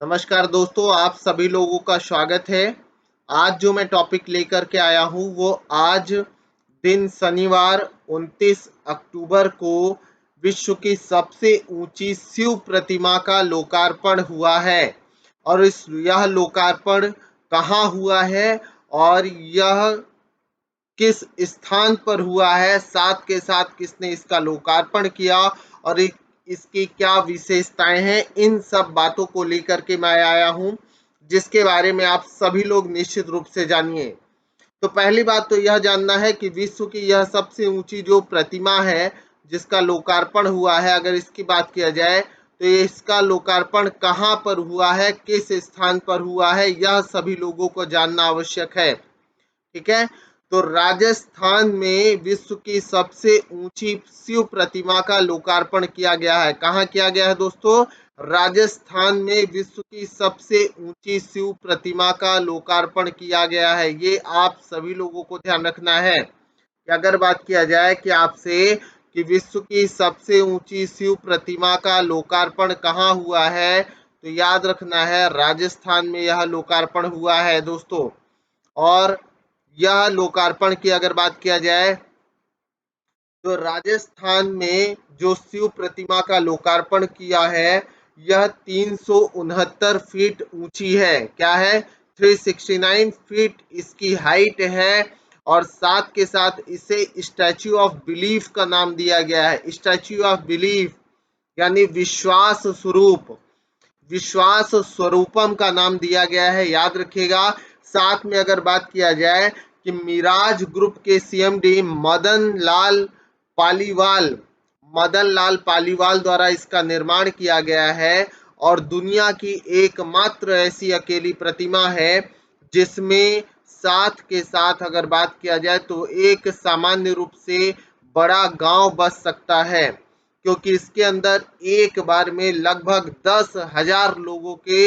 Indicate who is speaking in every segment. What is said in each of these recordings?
Speaker 1: नमस्कार दोस्तों, आप सभी लोगों का स्वागत है। आज जो मैं टॉपिक लेकर के आया हूँ वो आज दिन शनिवार 29 अक्टूबर को विश्व की सबसे ऊंची शिव प्रतिमा का लोकार्पण हुआ है। और यह लोकार्पण कहाँ हुआ है और यह किस स्थान पर हुआ है, साथ के साथ किसने इसका लोकार्पण किया और इसकी क्या विशेषताएं हैं, इन सब बातों को लेकर के मैं आया हूं, जिसके बारे में आप सभी लोग निश्चित रूप से जानिए। तो पहली बात तो यह जानना है कि विश्व की यह सबसे ऊंची जो प्रतिमा है जिसका लोकार्पण हुआ है, अगर इसकी बात किया जाए तो ये इसका लोकार्पण कहाँ पर हुआ है, किस स्थान पर हुआ है, यह सभी लोगों को जानना आवश्यक है। ठीक है। तो राजस्थान में विश्व की सबसे ऊंची शिव प्रतिमा का लोकार्पण किया गया है। कहाँ किया गया है दोस्तों? राजस्थान में विश्व की सबसे ऊंची शिव प्रतिमा का लोकार्पण किया गया है। ये आप सभी लोगों को ध्यान रखना है कि अगर बात किया जाए कि आपसे कि विश्व की सबसे ऊंची शिव प्रतिमा का लोकार्पण कहाँ हुआ है, तो याद रखना है राजस्थान में यह लोकार्पण हुआ है दोस्तों। और यह लोकार्पण की अगर बात किया जाए तो राजस्थान में जो शिव प्रतिमा का लोकार्पण किया है यह 369 फीट ऊंची है। क्या है? 369 फीट इसकी हाइट है। और साथ के साथ इसे स्टैच्यू ऑफ बिलीफ का नाम दिया गया है। स्टैच्यू ऑफ बिलीफ यानी विश्वास स्वरूप, विश्वास स्वरूपम का नाम दिया गया है, याद रखिएगा। साथ में अगर बात किया जाए कि मिराज ग्रुप के सीएमडी पालीवाल मदन लाल पालीवाल द्वारा इसका निर्माण किया गया है। और दुनिया की एकमात्र ऐसी अकेली प्रतिमा है जिसमें साथ के साथ अगर बात किया जाए तो एक सामान्य रूप से बड़ा गांव बस सकता है, क्योंकि इसके अंदर एक बार में लगभग 10,000 लोगों के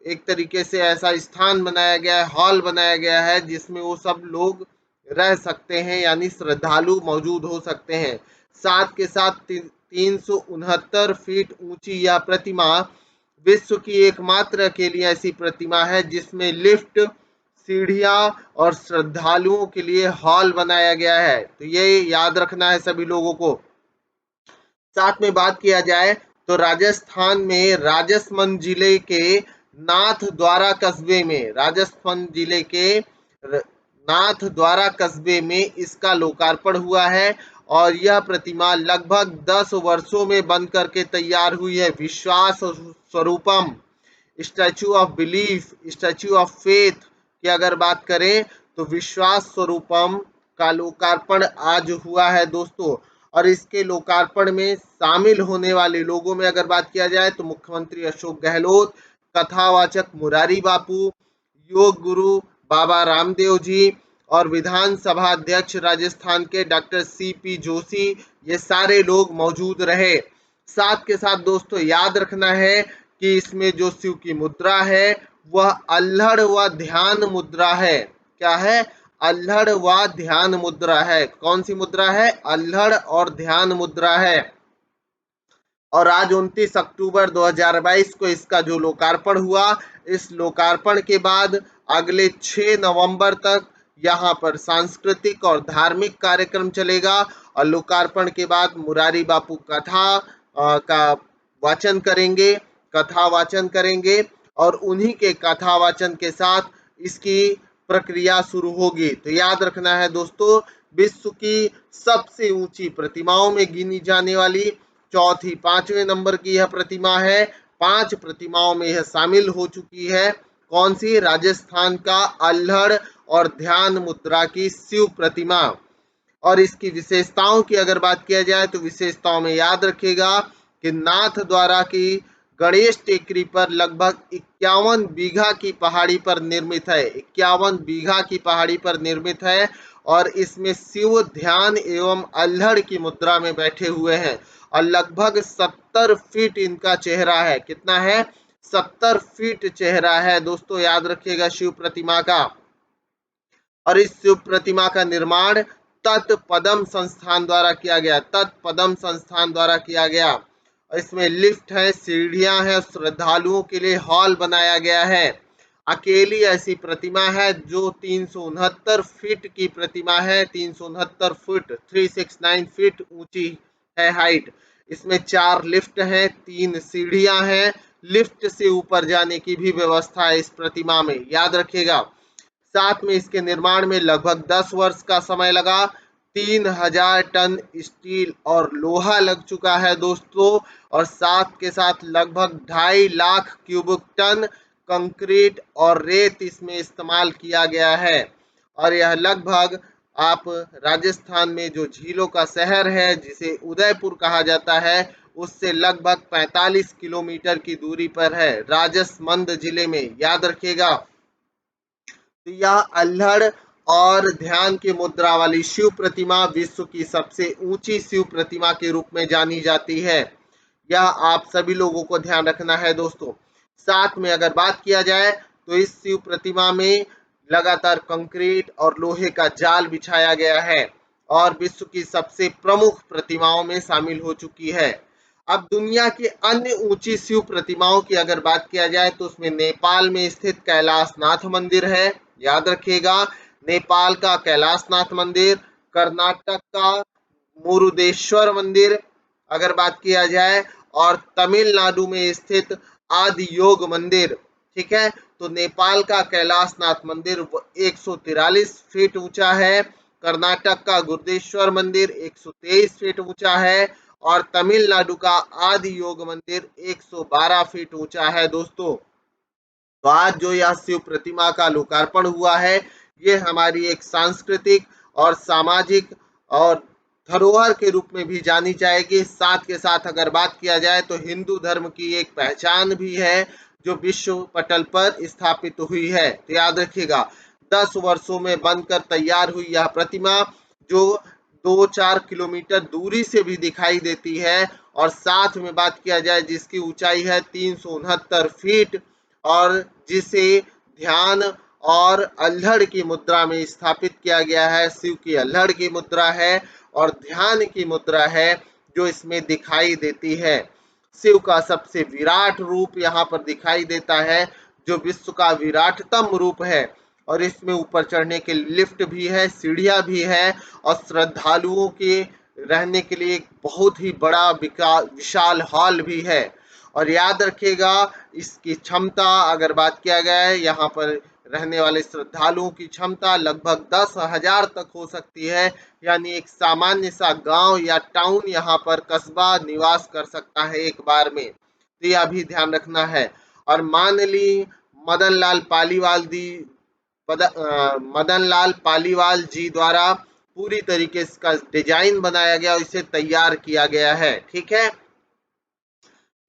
Speaker 1: एक तरीके से ऐसा स्थान बनाया गया है, हॉल बनाया गया है जिसमें वो सब लोग रह सकते हैं, यानी श्रद्धालु मौजूद हो सकते हैं। साथ के साथ 369 फीट ऊंची यह प्रतिमा विश्व की एकमात्र अकेली ऐसी प्रतिमा है जिसमें लिफ्ट, सीढ़ियां और श्रद्धालुओं के लिए हॉल बनाया गया है। तो ये याद रखना है सभी लोगों को। साथ में बात किया जाए तो राजस्थान में राजसमंद जिले के नाथ द्वारा कस्बे में, राजस्थान जिले के नाथ द्वारा कस्बे में इसका लोकार्पण हुआ है। और यह प्रतिमा लगभग 10 वर्षों में बन करके तैयार हुई है। Vishwas Swaroopam, statue of belief, statue of faith की अगर बात करें तो विश्वास स्वरूपम का लोकार्पण आज हुआ है दोस्तों। और इसके लोकार्पण में शामिल होने वाले लोगों में अगर बात किया जाए तो मुख्यमंत्री अशोक गहलोत, कथावाचक मुरारी बापू, योग गुरु बाबा रामदेव जी और विधानसभा अध्यक्ष राजस्थान के डॉक्टर सीपी जोशी, ये सारे लोग मौजूद रहे। साथ के साथ दोस्तों याद रखना है कि इसमें जो शिव की मुद्रा है वह अल्हड़ व ध्यान मुद्रा है। क्या है? अल्हड़ व ध्यान मुद्रा है। कौन सी मुद्रा है? अल्हड़ और ध्यान मुद्रा है। और आज 29 अक्टूबर 2022 को इसका जो लोकार्पण हुआ, इस लोकार्पण के बाद अगले 6 नवंबर तक यहाँ पर सांस्कृतिक और धार्मिक कार्यक्रम चलेगा। और लोकार्पण के बाद मुरारी बापू कथा का वाचन करेंगे, कथा वाचन करेंगे और उन्हीं के कथा वाचन के साथ इसकी प्रक्रिया शुरू होगी। तो याद रखना है दोस्तों, विश्व की सबसे ऊंची प्रतिमाओं में गिनी जाने वाली चौथी 5वें नंबर की यह प्रतिमा है। 5 प्रतिमाओं में यह शामिल हो चुकी है। कौन सी? राजस्थान का अल्हड़ और ध्यान मुद्रा की शिव प्रतिमा। और इसकी विशेषताओं की अगर बात किया जाए तो विशेषताओं में याद रखिएगा कि नाथ द्वारा की गणेश टेकरी पर लगभग 51 बीघा की पहाड़ी पर निर्मित है। 51 बीघा की पहाड़ी पर निर्मित है। और इसमें शिव ध्यान एवं अल्हड़ की मुद्रा में बैठे हुए हैं। और लगभग 70 फीट इनका चेहरा है। कितना है? 70 फीट चेहरा है दोस्तों, याद रखिएगा शिव प्रतिमा का। और इस शिव प्रतिमा का निर्माण तत्पदम संस्थान द्वारा किया गया, तत्पदम संस्थान द्वारा किया गया। और इसमें लिफ्ट है, सीढ़ियां हैं, श्रद्धालुओं के लिए हॉल बनाया गया है। अकेली ऐसी प्रतिमा है जो 369 फीट की प्रतिमा है, 369 फुट 369 फीट ऊंची है हाइट। इसमें 4 लिफ्ट हैं, 3 सीढ़ियां हैं, लिफ्ट से ऊपर जाने की भी व्यवस्था है इस प्रतिमा में, याद रखिएगा। साथ में इसके निर्माण में लगभग 10 वर्ष का समय लगा। 3000 टन स्टील और लोहा लग चुका है दोस्तों, और साथ के साथ लगभग 2.5 लाख क्यूबिक टन कंक्रीट और रेत इसमें इस्तेमाल किया गया है। और यह लगभग आप राजस्थान में जो झीलों का शहर है जिसे उदयपुर कहा जाता है, उससे लगभग 45 किलोमीटर की दूरी पर है, राजसमंद जिले में, याद रखिएगा। तो यह अल्हड़ और ध्यान की मुद्रा वाली शिव प्रतिमा विश्व की सबसे ऊंची शिव प्रतिमा के रूप में जानी जाती है। यह आप सभी लोगों को ध्यान रखना है दोस्तों। साथ में अगर बात किया जाए तो इस शिव प्रतिमा में लगातार कंक्रीट और लोहे का जाल बिछाया गया है और विश्व की सबसे प्रमुख प्रतिमाओं में शामिल हो चुकी है। अब दुनिया की अन्य ऊंची शिव प्रतिमाओं की अगर बात किया जाए तो उसमें नेपाल में स्थित कैलाशनाथ मंदिर है, याद रखिएगा। नेपाल का कैलाशनाथ मंदिर, कर्नाटक का मुरुदेश्वर मंदिर अगर बात किया जाए, और तमिलनाडु में स्थित आदि योग मंदिर, ठीक है। तो नेपाल का कैलाशनाथ मंदिर 143 फीट ऊंचा है, कर्नाटक का गुरुदेश्वर मंदिर 123 फीट ऊंचा है, और तमिलनाडु का आदि योग मंदिर 112 फीट ऊंचा है दोस्तों। तो आज जो यह शिव प्रतिमा का लोकार्पण हुआ है, ये हमारी एक सांस्कृतिक और सामाजिक और धरोहर के रूप में भी जानी जाएगी। साथ के साथ अगर बात किया जाए तो हिंदू धर्म की एक पहचान भी है जो विश्व पटल पर स्थापित हुई है। तो याद रखिएगा, 10 वर्षों में बनकर तैयार हुई यह प्रतिमा जो 2-4 किलोमीटर दूरी से भी दिखाई देती है, और साथ में बात किया जाए जिसकी ऊंचाई है 369 फीट, और जिसे ध्यान और अल्हड़ की मुद्रा में स्थापित किया गया है। शिव की अल्हड़ की मुद्रा है और ध्यान की मुद्रा है जो इसमें दिखाई देती है। शिव का सबसे विराट रूप यहाँ पर दिखाई देता है जो विश्व का विराटतम रूप है, और इसमें ऊपर चढ़ने के लिफ्ट भी है, सीढ़ियां भी है, और श्रद्धालुओं के रहने के लिए एक बहुत ही बड़ा विशाल हॉल भी है। और याद रखिएगा, इसकी क्षमता अगर बात किया गया है, यहाँ पर रहने वाले श्रद्धालुओं की क्षमता लगभग 10,000 तक हो सकती है, यानी एक सामान्य सा गांव या टाउन यहाँ पर कस्बा निवास कर सकता है एक बार में। तो यह भी ध्यान रखना है। और मान ली मदन लाल पालीवाल दी मदन लाल पालीवाल जी द्वारा पूरी तरीके से इसका डिजाइन बनाया गया और इसे तैयार किया गया है, ठीक है।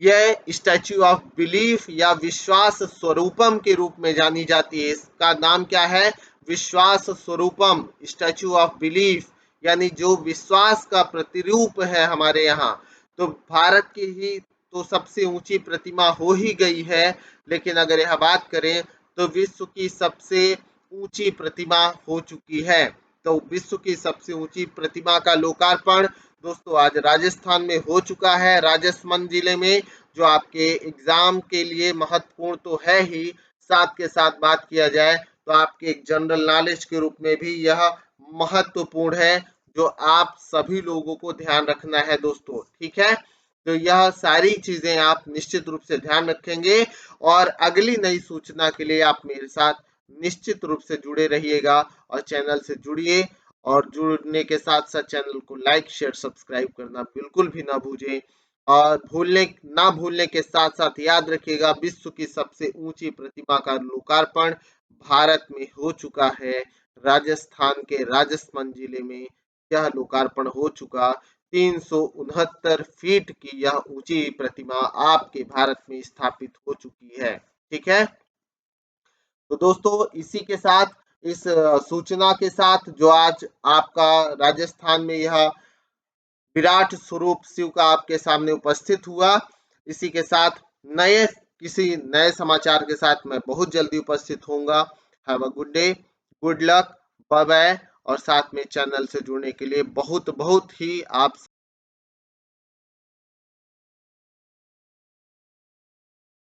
Speaker 1: यह स्टैच्यू ऑफ बिलीफ या विश्वास स्वरूपम के रूप में जानी जाती है। इसका नाम क्या है? Vishwas Swaroopam, statue of belief, यानी जो विश्वास का प्रतिरूप है हमारे यहाँ। तो भारत की ही तो सबसे ऊंची प्रतिमा हो ही गई है, लेकिन अगर यह बात करें तो विश्व की सबसे ऊंची प्रतिमा हो चुकी है। तो विश्व की सबसे ऊंची प्रतिमा का लोकार्पण दोस्तों आज राजस्थान में हो चुका है, राजसमंद जिले में, जो आपके एग्जाम के लिए महत्वपूर्ण तो है ही, साथ के साथ बात किया जाए तो आपके एक जनरल नॉलेज के रूप में भी यह महत्वपूर्ण है, जो आप सभी लोगों को ध्यान रखना है दोस्तों, ठीक है। तो यह सारी चीजें आप निश्चित रूप से ध्यान रखेंगे, और अगली नई सूचना के लिए आप मेरे साथ निश्चित रूप से जुड़े रहिएगा, और चैनल से जुड़िए, और जुड़ने के साथ साथ चैनल को लाइक शेयर सब्सक्राइब करना बिल्कुल भी ना भूलें। और भूलने के साथ साथ याद रखिएगा, विश्व की सबसे ऊंची प्रतिमा का लोकार्पण भारत में हो चुका है, राजस्थान के राजसमंद जिले में यह लोकार्पण हो चुका। 369 फीट की यह ऊंची प्रतिमा आपके भारत में स्थापित हो चुकी है, ठीक है। तो दोस्तों इसी के साथ, इस सूचना के साथ जो आज आपका राजस्थान में यह विराट स्वरूप शिव का आपके सामने उपस्थित हुआ, इसी के साथ किसी नए समाचार के साथ मैं बहुत जल्दी उपस्थित होऊंगा। Have a good day, good luck, bye bye. और साथ में चैनल से जुड़ने के लिए बहुत बहुत ही आप